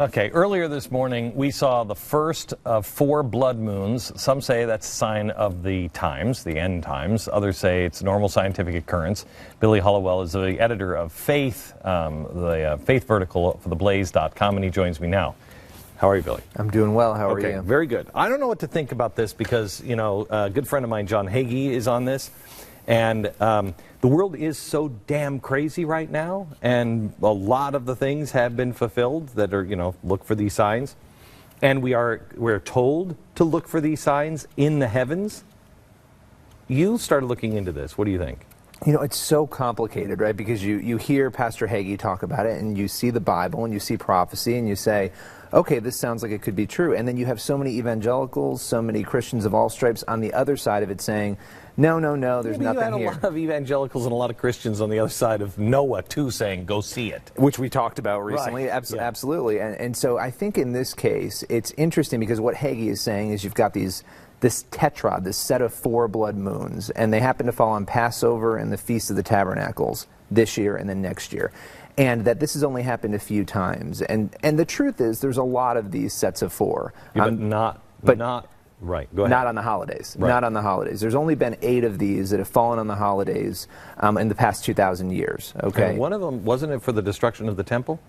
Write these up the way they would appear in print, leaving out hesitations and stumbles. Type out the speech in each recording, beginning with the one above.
Okay, earlier this morning, we saw the first of 4 blood moons. Some say that's a sign of the times, the end times. Others say it's a normal scientific occurrence. Billy Hallowell is the editor of Faith, the Faith vertical for TheBlaze.com, and he joins me now. How are you, Billy? I'm doing well. How are you? Very good. I don't know what to think about this because, you know, a good friend of mine, John Hagee, is on this. And the world is so damn crazy right now, and a lot of the things have been fulfilled that are, you know, look for these signs. And we're told to look for these signs in the heavens. You started looking into this. What do you think? You know, it's so complicated, right? Because you hear Pastor Hagee talk about it, and you see the Bible, and you see prophecy, and you say, okay, this sounds like it could be true. And then you have so many evangelicals, so many Christians of all stripes on the other side of it saying, no, there's nothing here. You had a lot of evangelicals and a lot of Christians on the other side of Noah, too, saying, go see it. Which we talked about recently. Right. Absolutely. And so I think in this case, it's interesting because what Hagee is saying is you've got this tetrad, this set of 4 blood moons, and they happen to fall on Passover and the Feast of the Tabernacles this year and then next year. And that this has only happened a few times. And the truth is there's a lot of these sets of 4. Yeah, not right. Go ahead. Not on the holidays. Right. Not on the holidays. There's only been 8 of these that have fallen on the holidays in the past 2,000 years. Okay. And one of them, wasn't it for the destruction of the temple?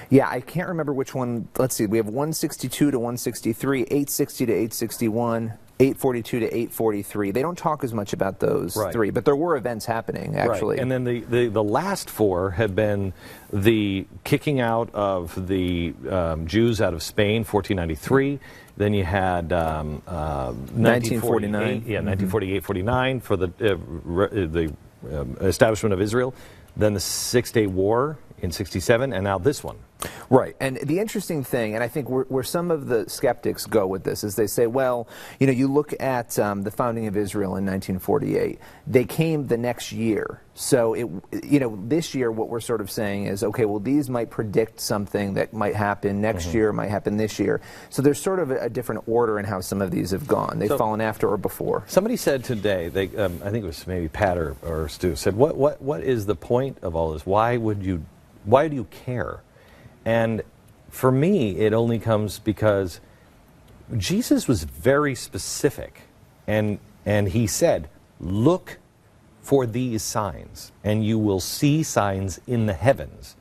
Yeah, I can't remember which one. Let's see. We have 162 to 163, 860 to 861, 842 to 843. They don't talk as much about those 3, but there were events happening, actually. Right. And then the last 4 have been the kicking out of the Jews out of Spain, 1493. Then you had 1949. Yeah, 1948-49 for the establishment of Israel. Then the 6-Day War in 67, and now this one. Right, and the interesting thing, and I think where some of the skeptics go with this, is they say, well, you know, you look at the founding of Israel in 1948. They came the next year. So, you know, this year what we're sort of saying is, okay, well, these might predict something that might happen next year, might happen this year. So there's sort of a different order in how some of these have gone. They've fallen after or before. Somebody said today, I think it was maybe Pat or Stu, said, what is the point of all this? Why do you care? And for me, it only comes because Jesus was very specific, and he said, look for these signs, and you will see signs in the heavens.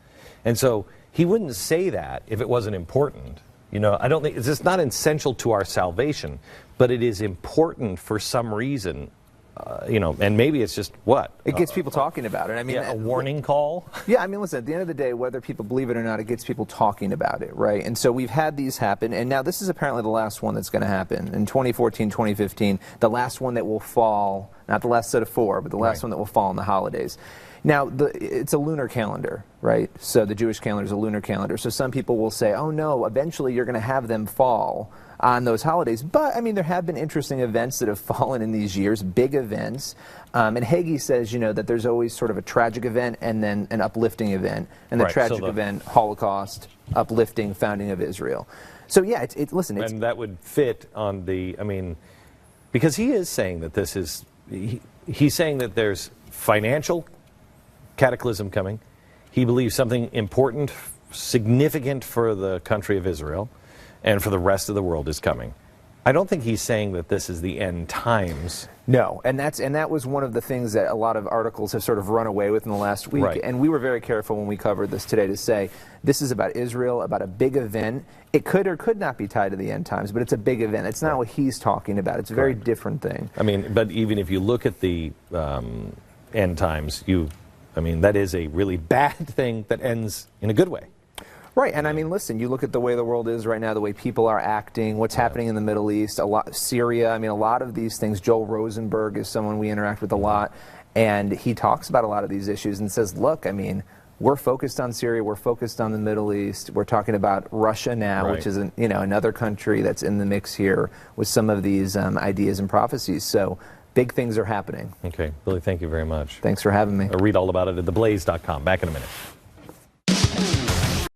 And so he wouldn't say that if it wasn't important. You know, I don't think it's not essential to our salvation, but it is important for some reason. You know, and maybe it's just what? It gets people talking about it. I mean, a warning call? Yeah, I mean, listen, at the end of the day, whether people believe it or not, it gets people talking about it, right? And so we've had these happen, and now this is apparently the last one that's going to happen. In 2014, 2015, the last one that will fall, not the last set of 4, but the last one that will fall on the holidays. Now, it's a lunar calendar, right? So the Jewish calendar is a lunar calendar. So some people will say, oh no, eventually you're going to have them fall on those holidays. But, I mean, there have been interesting events that have fallen in these years, big events. And Hagee says, you know, that there's always sort of a tragic event and then an uplifting event. And the tragic event, Holocaust, uplifting, founding of Israel. So, yeah, listen. And that would fit on I mean, because he is saying that this is, he's saying that there's financial cataclysm coming. He believes something important, significant for the country of Israel and for the rest of the world is coming. I don't think he's saying that this is the end times. No, and that was one of the things that a lot of articles have sort of run away with in the last week. Right. And we were very careful when we covered this today to say this is about Israel, about a big event. It could or could not be tied to the end times, but it's a big event. It's not what he's talking about. It's a very different thing. I mean, but even if you look at the end times, I mean, that is a really bad thing that ends in a good way. Right, and I mean, listen, you look at the way the world is right now, the way people are acting, what's happening in the Middle East, Syria, I mean, a lot of these things. Joel Rosenberg is someone we interact with a lot, and he talks about a lot of these issues and says, look, I mean, we're focused on Syria, we're focused on the Middle East, we're talking about Russia now, which is another country that's in the mix here with some of these ideas and prophecies. So big things are happening. Okay, Billy, thank you very much. Thanks for having me. Read all about it at TheBlaze.com. Back in a minute.